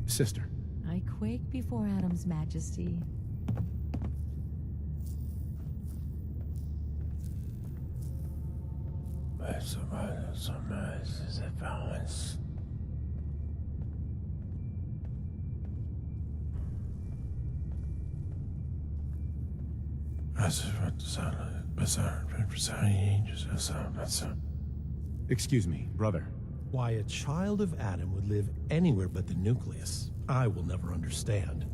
Sister. I quake before Adam's majesty. Excuse me, brother. Why a child of Adam would live anywhere but the nucleus, I will never understand.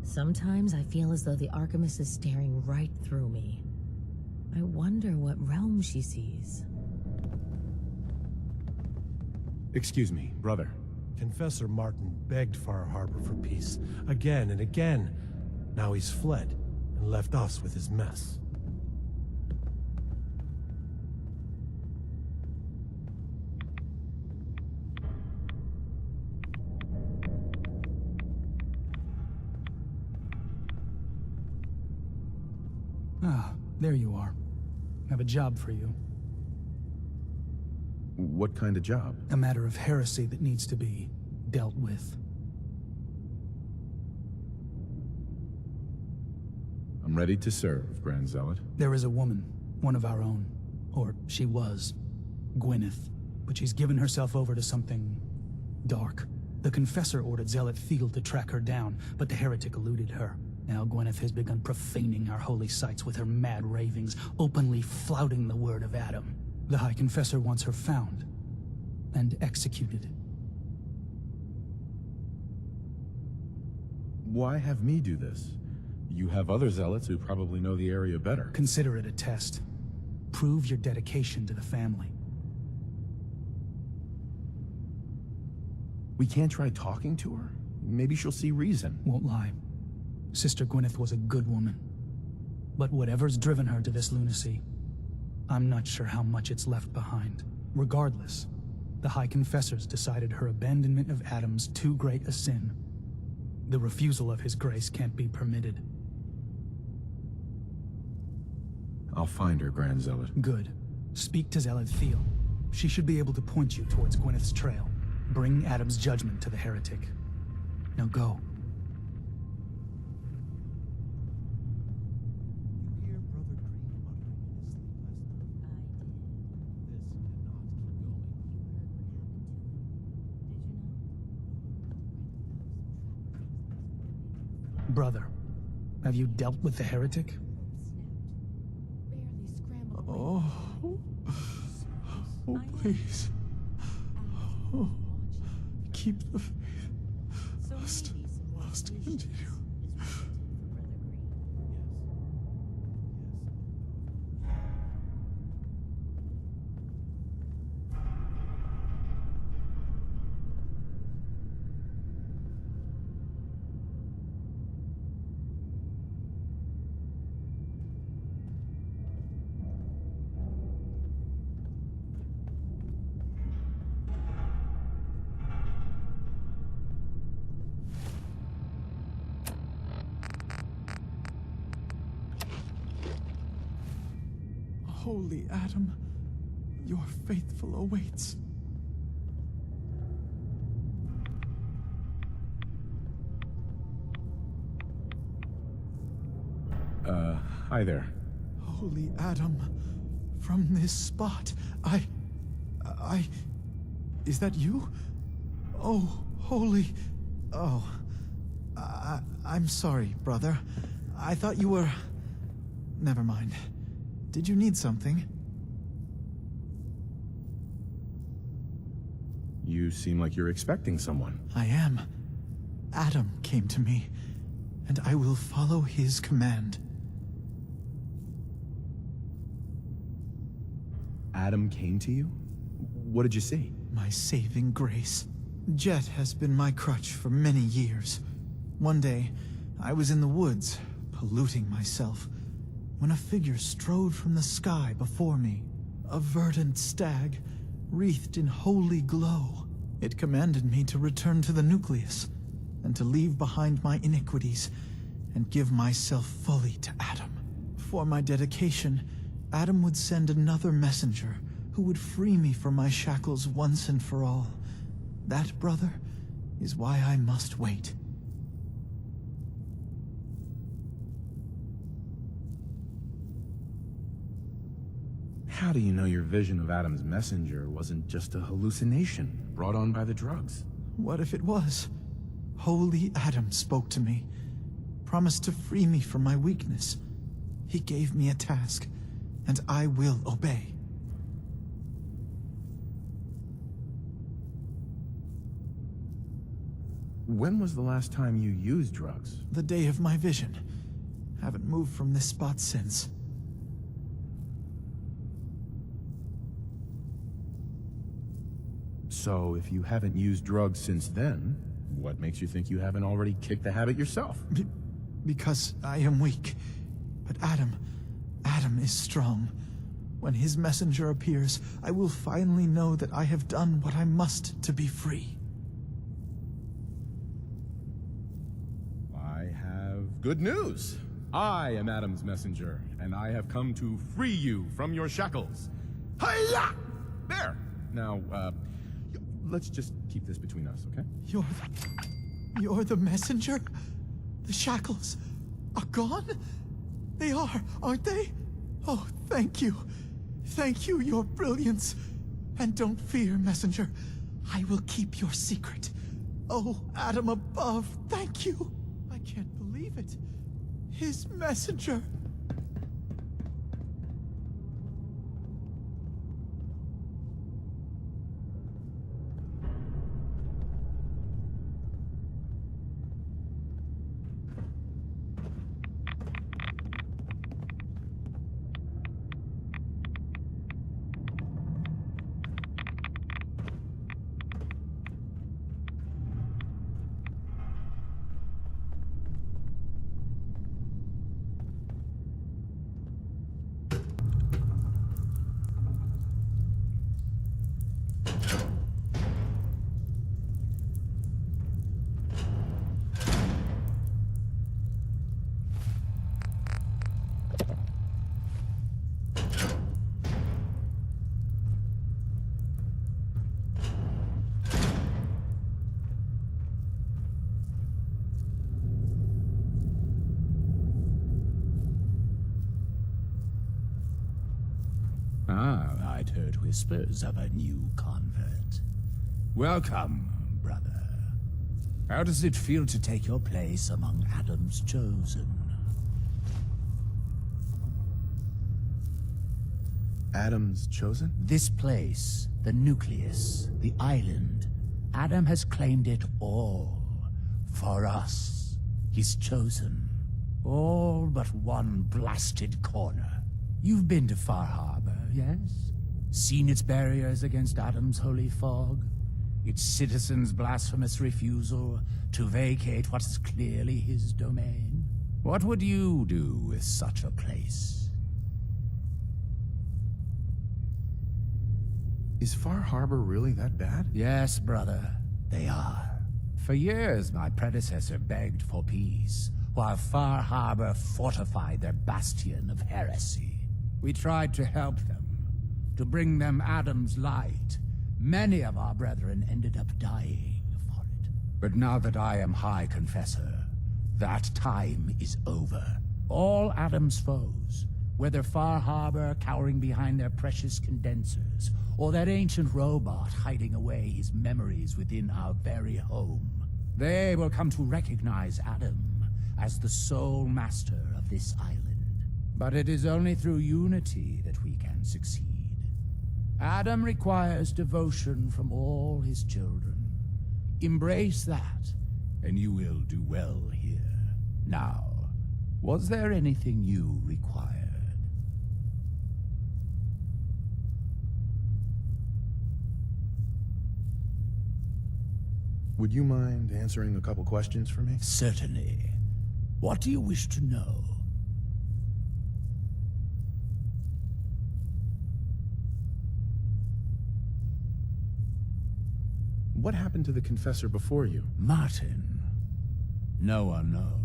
Sometimes I feel as though the Archimist is staring right through me. I wonder what realm she sees. Excuse me, brother. Confessor Martin begged Far Harbor for peace, again and again. Now he's fled and left us with his mess. Ah, there you are. I have a job for you. What kind of job? A matter of heresy that needs to be dealt with. I'm ready to serve, Grand Zealot. There is a woman, one of our own. Or she was. Gwyneth. But she's given herself over to something dark. The Confessor ordered Zealot Thiel to track her down, but the heretic eluded her. Now Gwyneth has begun profaning our holy sites with her mad ravings, openly flouting the word of Adam. The High Confessor wants her found and executed. Why have me do this? You have other zealots who probably know the area better. Consider it a test. Prove your dedication to the family. We can't try talking to her? Maybe she'll see reason. Won't lie. Sister Gwyneth was a good woman. But whatever's driven her to this lunacy, I'm not sure how much it's left behind. Regardless, the High Confessors decided her abandonment of Adam's too great a sin. The refusal of his grace can't be permitted. I'll find her, Grand Zealot. Good. Speak to Zealot Thiel. She should be able to point you towards Gwyneth's trail. Bring Adam's judgment to the heretic. Now go. Brother, have you dealt with the heretic? Oh, please. Oh, keep the faith. Must continue. Holy Adam, your faithful awaits. Hi there. Holy Adam, from this spot, Is that you? Oh, holy... Oh. I'm sorry, brother. I thought you were... Never mind. Did you need something? You seem like you're expecting someone. I am. Adam came to me, and I will follow his command. Adam came to you? What did you see? My saving grace. Jet has been my crutch for many years. One day, I was in the woods, polluting myself, when a figure strode from the sky before me. A verdant stag, wreathed in holy glow. It commanded me to return to the nucleus, and to leave behind my iniquities, and give myself fully to Adam. For my dedication, Adam would send another messenger who would free me from my shackles once and for all. That, brother, is why I must wait. How do you know your vision of Adam's messenger wasn't just a hallucination brought on by the drugs? What if it was? Holy Adam spoke to me, promised to free me from my weakness. He gave me a task, and I will obey. When was the last time you used drugs? The day of my vision. Haven't moved from this spot since. So, if you haven't used drugs since then, what makes you think you haven't already kicked the habit yourself? Because I am weak. But Adam is strong. When his messenger appears, I will finally know that I have done what I must to be free. I have good news. I am Adam's messenger, and I have come to free you from your shackles. Hiya! There! Now, let's just keep this between us, okay? You're the messenger? The shackles are gone? They are, aren't they? Oh, thank you. Thank you, your brilliance. And don't fear, messenger. I will keep your secret. Oh, Adam above, thank you. I can't believe it. His messenger. I'd heard whispers of a new convert. Welcome, brother. How does it feel to take your place among Adam's chosen? Adam's chosen? This place, the nucleus, the island, Adam has claimed it all. For us, his chosen. All but one blasted corner. You've been to Far Harbor, yes? Seen its barriers against Adam's holy fog? Its citizens' blasphemous refusal to vacate what is clearly his domain? What would you do with such a place? Is Far Harbor really that bad? Yes, brother, they are. For years, my predecessor begged for peace, while Far Harbor fortified their bastion of heresy. We tried to help them, to bring them Adam's light. Many of our brethren ended up dying for it. But now that I am High Confessor, that time is over. All Adam's foes, whether Far Harbor cowering behind their precious condensers, or that ancient robot hiding away his memories within our very home, they will come to recognize Adam as the sole master of this island. But it is only through unity that we can succeed. Adam requires devotion from all his children. Embrace that, and you will do well here. Now, was there anything you required? Would you mind answering a couple questions for me? Certainly. What do you wish to know? What happened to the Confessor before you? Martin. No one knows.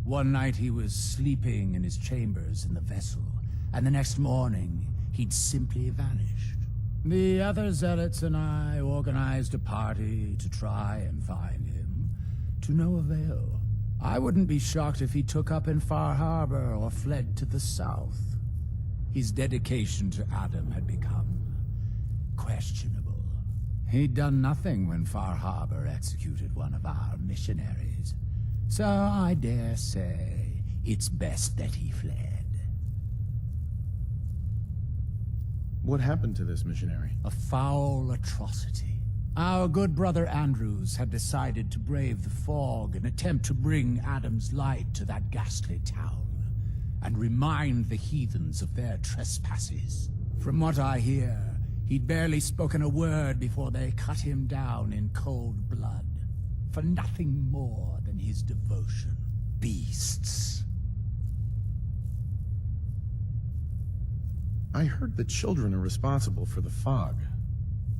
One night he was sleeping in his chambers in the vessel, and the next morning he'd simply vanished. The other zealots and I organized a party to try and find him, to no avail. I wouldn't be shocked if he took up in Far Harbor or fled to the south. His dedication to Adam had become questionable. He'd done nothing when Far Harbor executed one of our missionaries, so I dare say it's best that he fled. What happened to this missionary? A foul atrocity. Our good brother Andrews had decided to brave the fog and attempt to bring Adam's light to that ghastly town, and remind the heathens of their trespasses. From what I hear, he'd barely spoken a word before they cut him down in cold blood, for nothing more than his devotion. Beasts. I heard the children are responsible for the fog.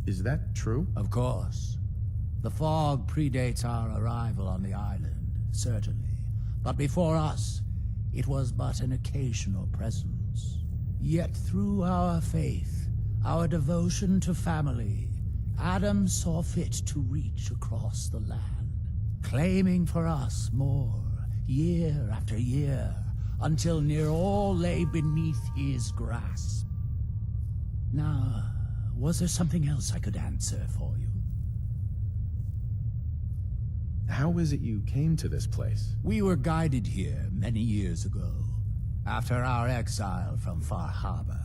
Is that true? Of course. The fog predates our arrival on the island, certainly. But before us, it was but an occasional presence. Yet through our faith, our devotion to family, Adam saw fit to reach across the land, claiming for us more, year after year, until near all lay beneath his grasp. Now, was there something else I could answer for you? How is it you came to this place? We were guided here many years ago, after our exile from Far Harbor.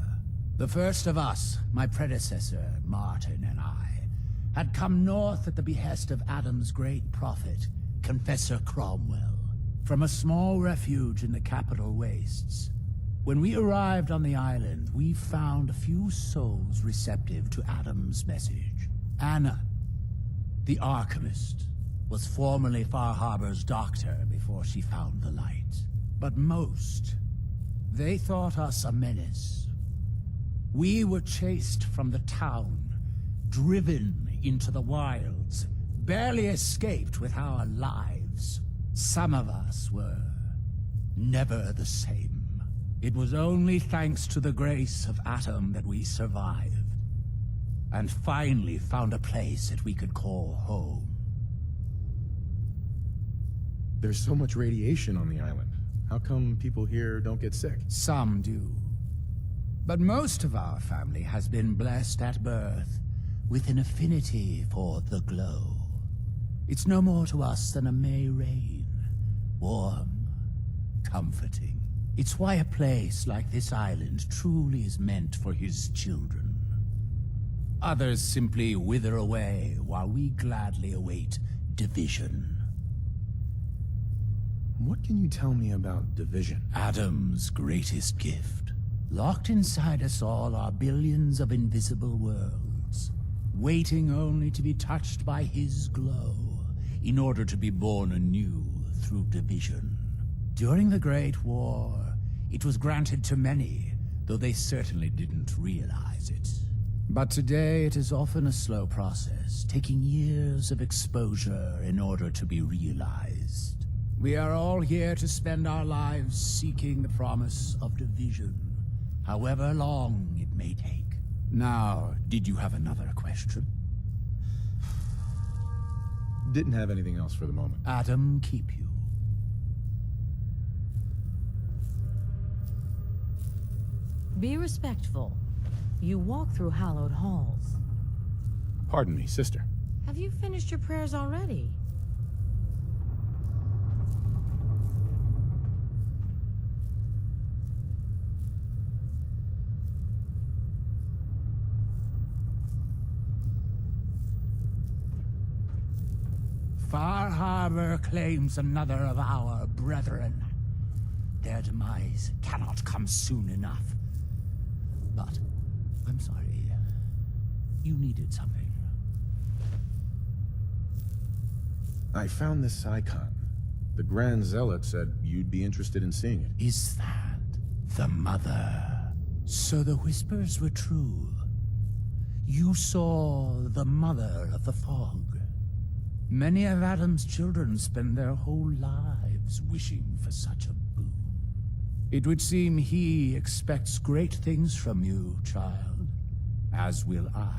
The first of us, my predecessor, Martin, and I, had come north at the behest of Adam's great prophet, Confessor Cromwell, from a small refuge in the capital wastes. When we arrived on the island, we found a few souls receptive to Adam's message. Anna, the Archimist, was formerly Far Harbor's doctor before she found the light. But most, they thought us a menace. We were chased from the town, driven into the wilds, barely escaped with our lives. Some of us were never the same. It was only thanks to the grace of Adam that we survived, and finally found a place that we could call home. There's so much radiation on the island. How come people here don't get sick? Some do. But most of our family has been blessed at birth with an affinity for the glow. It's no more to us than a May rain, warm, comforting. It's why a place like this island truly is meant for his children. Others simply wither away while we gladly await division. What can you tell me about division? Adam's greatest gift. Locked inside us all are billions of invisible worlds, waiting only to be touched by his glow in order to be born anew through division. During the Great War, it was granted to many, though they certainly didn't realize it. But today it is often a slow process, taking years of exposure in order to be realized. We are all here to spend our lives seeking the promise of division, however long it may take. Now, did you have another question? Didn't have anything else for the moment. Adam keep you. Be respectful. You walk through hallowed halls. Pardon me, sister. Have you finished your prayers already? Far Harbor claims another of our brethren. Their demise cannot come soon enough. But, I'm sorry. You needed something. I found this icon. The Grand Zealot said you'd be interested in seeing it. Is that the Mother? So the whispers were true. You saw the Mother of the Fog. Many of Adam's children spend their whole lives wishing for such a boon. It would seem he expects great things from you, child. As will I.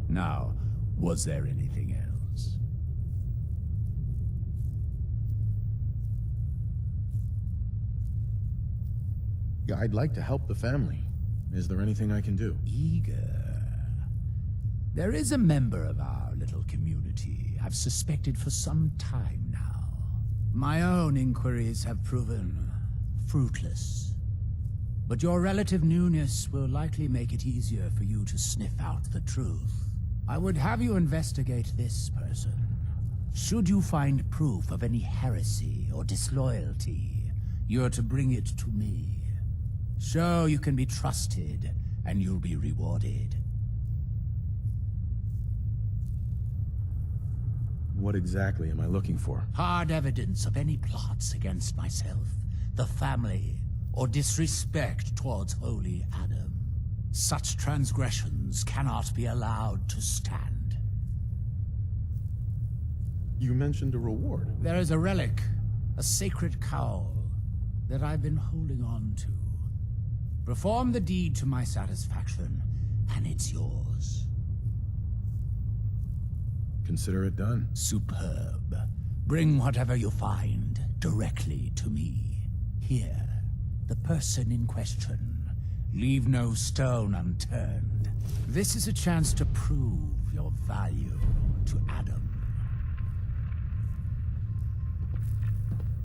Now, was there anything else? Yeah, I'd like to help the family. Is there anything I can do? Eager. There is a member of our little community I've suspected for some time now. My own inquiries have proven fruitless. But your relative newness will likely make it easier for you to sniff out the truth. I would have you investigate this person. Should you find proof of any heresy or disloyalty, you're to bring it to me. Show you can be trusted, and you'll be rewarded. What exactly am I looking for? Hard evidence of any plots against myself, the family, or disrespect towards Holy Adam. Such transgressions cannot be allowed to stand. You mentioned a reward. There is a relic, a sacred cowl, that I've been holding on to. Perform the deed to my satisfaction, and it's yours. Consider it done. Superb. Bring whatever you find directly to me. Here, the person in question. Leave no stone unturned. This is a chance to prove your value to Adam.